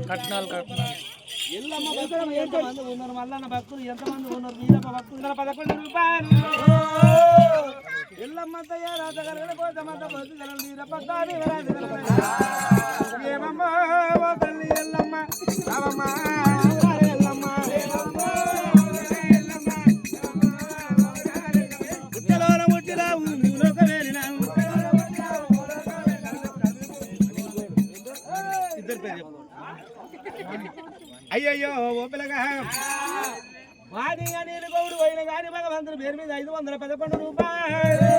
కట్నాలు ఎల్లమ్మ భక్తులు ఎంతమంది ఉన్నారు, మల్లన్న భక్తులు ఎంతమంది ఉన్నారు, వీరమ్మ భక్తులు 11 రూపాయలు. ఎల్లమ్మ తయారాజగల కోసమంత భక్తుల వీరపద్దాని ఏమమ్మ ఓ తల్లి ఎల్లమ్మ రామమ్మ ఎల్లమ్మ ముట్టలోన ముట్టిరావు నువ్వులోక వేలినావు. ఇద్దరు పేరు చెప్పు. అయ్యయ్యో ఓ పిల్లగా వాడి నీళ్ళు గౌడు పోయిన గాని భగవంతుని పేరు మీద 511 రూపాయలు.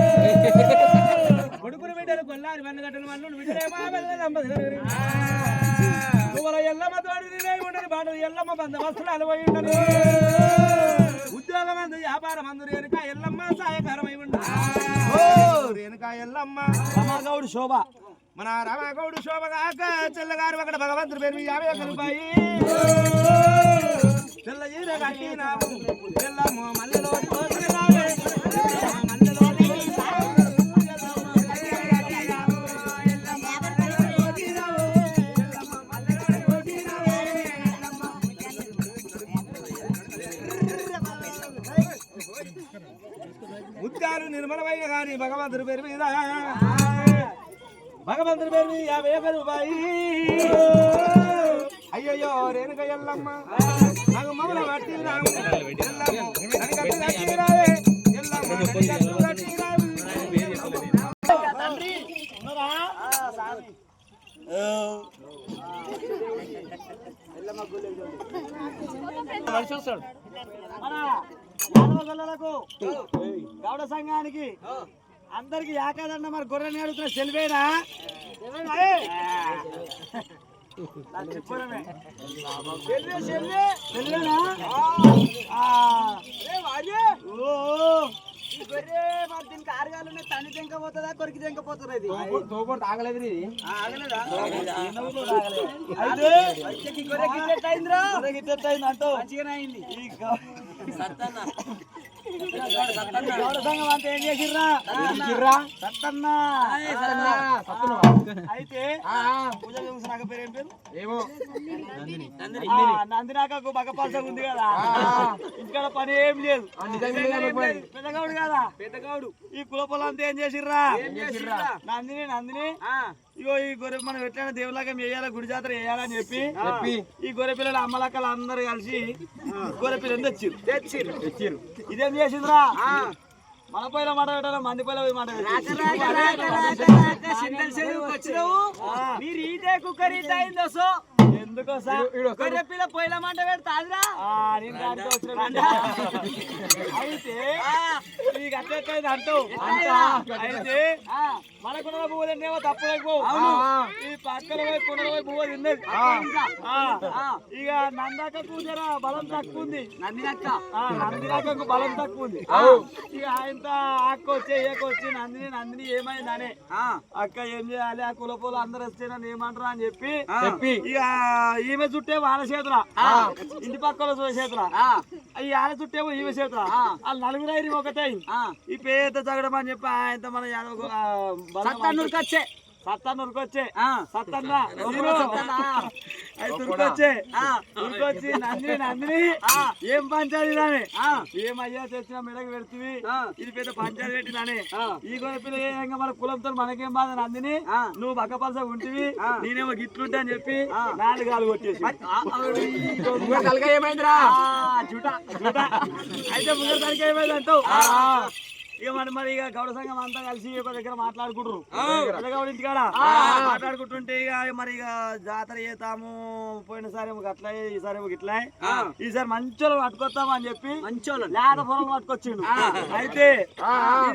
కొడుకుని బిడ్డలు కొల్లారి వన్నగట్టలు మన్నుడు బిడ్డలే మా పిల్లల ఎల్లమ్మ తోడు ఉండదు బాటలు ఎల్లమ్మ బంద వస్త్రాలు పోయి ఉండదు. ఉద్యోగం అందు వ్యాపారం అందు రేణుక ఎల్లమ్మ సహాయకరమై ఉండదు. రేణుక ఎల్లమ్మ రామగౌడు శోభ మన రామగౌడు శోభ కాక చెల్లగారు అక్కడ భగవంతుని పేరు మీద 51 రూపాయి. తెల్ల జీర కట్టినాము ఎల్లమ్మ మల్లెలో ముత్యాలు నిర్మలమైన కానీ భగవంతుని పేరు మీద భగవంతుని పేరు మీద 51 రూపాయి. అయ్యయ్యో రేణుక ఎల్లమ్మ నాకు మమ్మల పట్టి రాము గౌడ సంఘానికి అందరికి యాకాదన్న మరి గొర్రెని అడుగుతున్న సెల్వేనా దీనికి ఆరుగాలు తని తెంకపోతుందా కొరికి తెంకపోతుంది అది ఆగలేదు అంటూ మంచిగానే అయింది. గౌడ సంఘం అంతా ఏం చేసిర్రా సత్తన్న అయితే పూజ నాకు పేరు ఏం పేరు ఏమో నందినాకకు బగపాల్స ఉంది కదా, ఇంటికాడ పని ఏం లేదు. పెద్దగౌడు కదా పెద్దగౌడు ఈ కుల పొలంతా ఏం చేసిర్రా నందిని ఇగో ఈ గొర్రె మనం ఎట్లయినా దేవులాగా వేయాలా గుడి జాతర వేయాలని చెప్పి ఈ గొర్రె పిల్లలు అమ్మలక్కలు అందరు కలిసి గొర్రె పిల్లలు తెచ్చిర్రు. ఇదేం చేసిందిరా మన పైన మాట పెట్టారా మంది పైన మాట వచ్చినావు మీరు ఈటే కుక్కర్ ఈట అయిందో సో ఎందుకోసం గొర్రె పిల్ల పొయ్యిల మంట పెడతాదిరా అయితే నీకు అట్లయితే అంటావు అయితే మన కుండల పువ్వు తింటేమో తప్పులకు ఈ పక్కన పోయి కుండల పోయి పువ్వు తిన్నది ఇక నందకకు జర బలం తక్కువ ఉంది నందినక్కకు బలం తక్కువ ఉంది ఇక ఆయనతో ఆకొచ్చి ఏకొచ్చి నందిని ఏమైందనే అక్క ఏం చేయాలి ఆ కులపోలు అందరు వస్తే నన్ను ఏమంటారా అని చెప్పి ఇక ఈమె చుట్టే వాళ్ళ చేతుల ఇంటి పక్కల చేతుల ఈ ఆడ చుట్టేమో ఈమె చేతుల వాళ్ళు నలుగురు ఐదు ఒకటే ఈ పేద తగడం అని చెప్పి ఆయనతో మన సత్తన్నూరుకి వచ్చే సత్తన్న ఉరికొచ్చి నందిని ఏం పంచాలి దాని ఏమయ్యా తెచ్చిన మెడకు పెడుతుంది ఇది పెద్ద పంచాయతీ పెట్టినానే ఈ గొప్ప మన కులంతో మనకేం బాధ నందిని నువ్వు బక్కపలస ఉంటివి నేనేమో గిట్లుంటా అని చెప్పి నాలుగాలు కొట్టేసి ఏమైందిరా జూట అయితే ముందు తనకి ఏమైంది అంటావు ఇక మరి ఇక గౌడ సంఘం అంతా కలిసి ఒక దగ్గర మాట్లాడుకుంటారు ఇంటికాడ మాట్లాడుకుంటుంటే ఇక మరి ఇక జాతర చేస్తాము పోయినసారి ఏమో గట్లా ఈసారి ఏమో గిట్లా ఈసారి మంచోళ్ళు పట్టుకొస్తాము అని చెప్పి మంచోళ్ళు లేత పొలం పట్టుకొచ్చిండు అయితే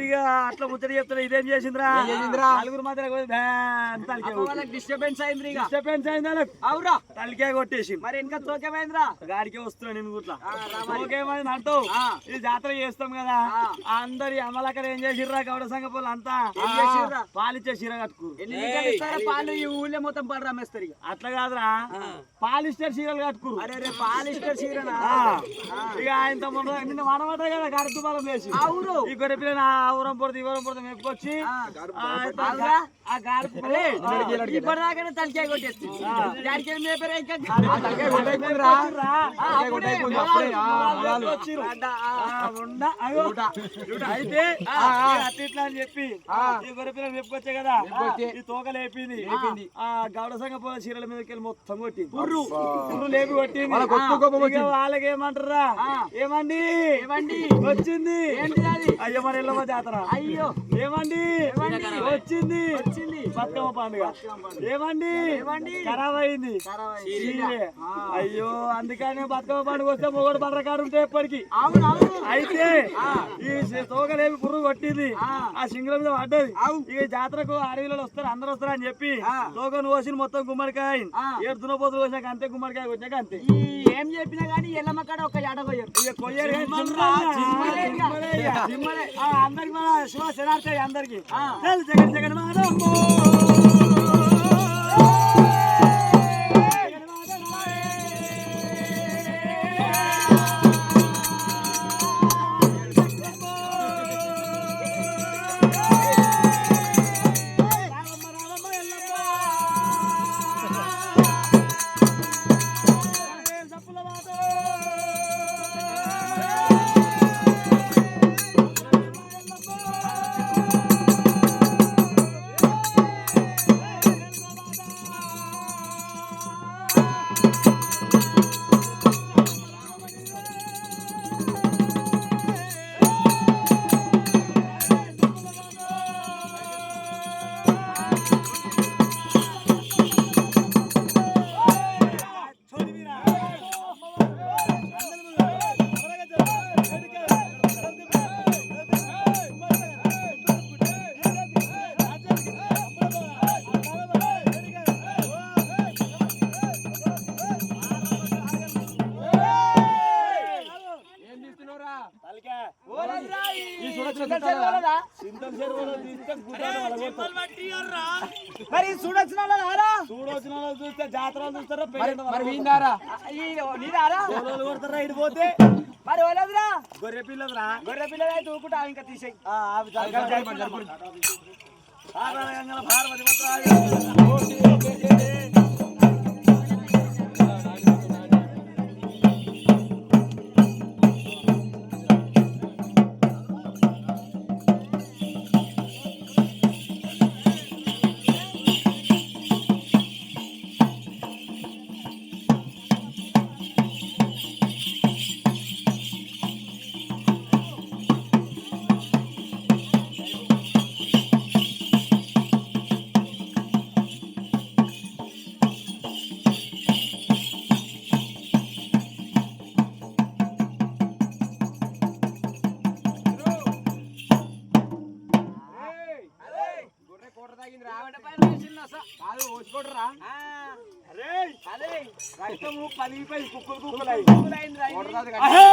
ఇక అట్లా ముచ్చట చెప్తాడు ఇదేం చేసిందిరా నలుగురు మధ్య డిస్టర్బెన్స్ అయింది అవురా తలికే కొట్టేసి మరి ఇంకా తోకేమైందిరా గాడికే వస్తున్నాడు నేను గుట్లా తోకేమైంది అంటావు ఇది జాతర చేస్తాం కదా అందరి అమలక్కడ ఏం చేసిర్రా గౌడ సంఘ పోలు అంతా పాలిచ్చే చీర కట్టుకురు పాలు ఈ ఊళ్ళో మొత్తం పాలు రమ్మేస్తారు అట్లా కాదురా పాలిస్టర్ చీరలు కట్టుకురు అరే పాలిస్టర్ చీర ఇక ఆయనతో నిన్న మనమాట కదా గడుతు బలం వేసి అవును ఈ గొర్రె పిల్లని ఊరం పొడితే మెప్పుకొచ్చి ఆ గాడిపడాగానే తలకాయ కొట్టేస్తుంది అయితే అట్లా అని చెప్పి ఈ గొర్రె పిల్లలు మెప్పుకొచ్చే కదా ఈ తోక లేపింది ఆ గౌడ సంఘ పోల చీరల మీదకి వెళ్ళి మొత్తం కొట్టింది పుర్రు లేపి కొట్టింది వాళ్ళకి ఏమంటారా ఏమండి వచ్చింది అయ్యో మరి ఎల్లమ్మ జాతర అయ్యో ఏమండి వచ్చింది బతుకమ్మ పండుగ ఏమండి ఖరాబ్ అయింది అయ్యో అందుకనే బతుకమ్మ పండుగ వస్తే మొగడు బర్రకాడు ఉంటే ఎప్పటికి అయితే ఈ తోకలేమి పురుగు కొట్టింది ఆ సింగుల మీద పడ్డది ఇక జాతరకు అడవిలో వస్తారు అందరు వస్తారు అని చెప్పి తోకను కోసిన మొత్తం గుమ్మడికాయ 7 దునపోతులు కోసాక అంతే గుమ్మడికాయ వచ్చాక అంతే ఏం చెప్పినా కానీ ఎల్లమ్మ కాడ ఒక ఎడ కొయ్యారు అందరికి మన శివ శనార్థి అందరికి జగన్ జగన్ మరి చూడొచ్చిన చూస్తే జాతరలు చూస్తారా కొడతారా ఇడిపోతే మరి ఓలేదురా గొర్రె పిల్లదురా గొర్రె పిల్లలు అయితే ఊకుంటా ఇంకా తీసేయి రక్తము పలిగిపోయి కుక్కులు కుక్కులు కుక్కలైంది రా. అహే